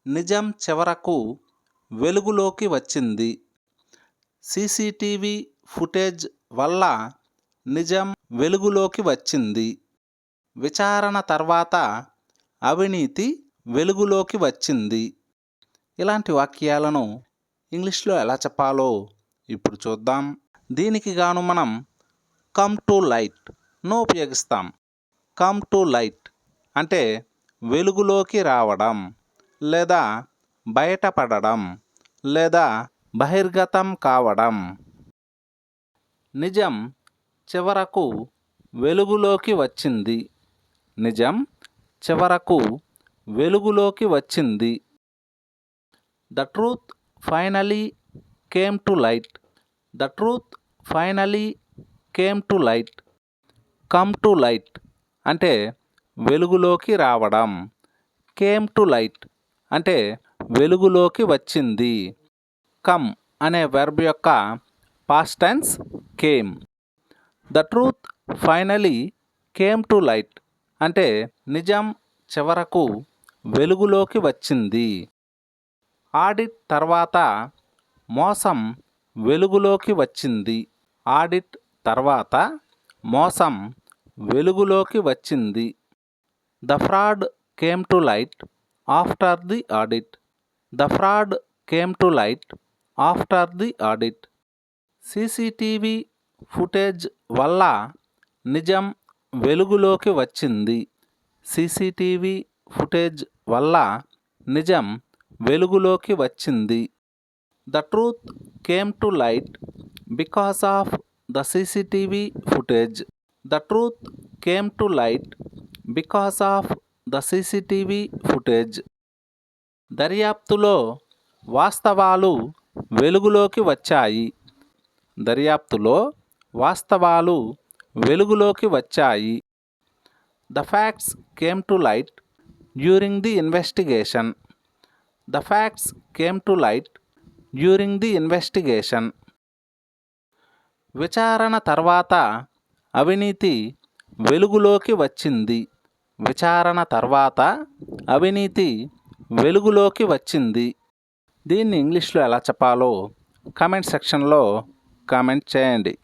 నిజం చివరకు వెలుగులోకి వచ్చింది. సీసీటీవీ ఫుటేజ్ వల్ల నిజం వెలుగులోకి వచ్చింది. విచారణ తర్వాత అవినీతి వెలుగులోకి వచ్చింది. ఇలాంటి వాక్యాలను ఇంగ్లీష్లో ఎలా చెప్పాలో ఇప్పుడు చూద్దాం. దీనికి గాను మనం కమ్ టు లైట్ను ఉపయోగిస్తాం. కమ్ టు లైట్ అంటే వెలుగులోకి రావడం, లేదా బయటపడడం, లేదా బహిర్గతం కావడం. నిజం చివరకు వెలుగులోకి వచ్చింది. నిజం చివరకు వెలుగులోకి వచ్చింది. The truth finally came to light. The truth finally came to light. Come to light అంటే వెలుగులోకి రావడం. కేమ్ టు లైట్ అంటే వెలుగులోకి వచ్చింది. కమ్ అనే వెర్బ్ యొక్క past tense came. The truth finally came to light అంటే నిజం చివరకు వెలుగులోకి వచ్చింది. ఆడిట్ తర్వాత మోసం వెలుగులోకి వచ్చింది. ఆడిట్ తర్వాత మోసం వెలుగులోకి వచ్చింది. The fraud came to light after the audit. The fraud came to light after the audit. CCTV footage వల్ల నిజం వెలుగులోకి వచ్చింది. సీసీటీవీ ఫుటేజ్ వల్ల నిజం వెలుగులోకి వచ్చింది. The truth came to light because of the CCTV footage. The truth came to light because of the CCTV footage. దర్యాప్తులో వాస్తవాలు వెలుగులోకి వచ్చాయి. దర్యాప్తులో వాస్తవాలు వెలుగులోకి వచ్చాయి. The facts came to light during the investigation. The facts came to light during the investigation. విచారణ తర్వాత అవినీతి వెలుగులోకి వచ్చింది. విచారణ తర్వాత అవినీతి వెలుగులోకి వచ్చింది. దీన్ని ఇంగ్లీష్లో ఎలా చెప్పాలో కామెంట్ సెక్షన్లో కామెంట్ చేయండి.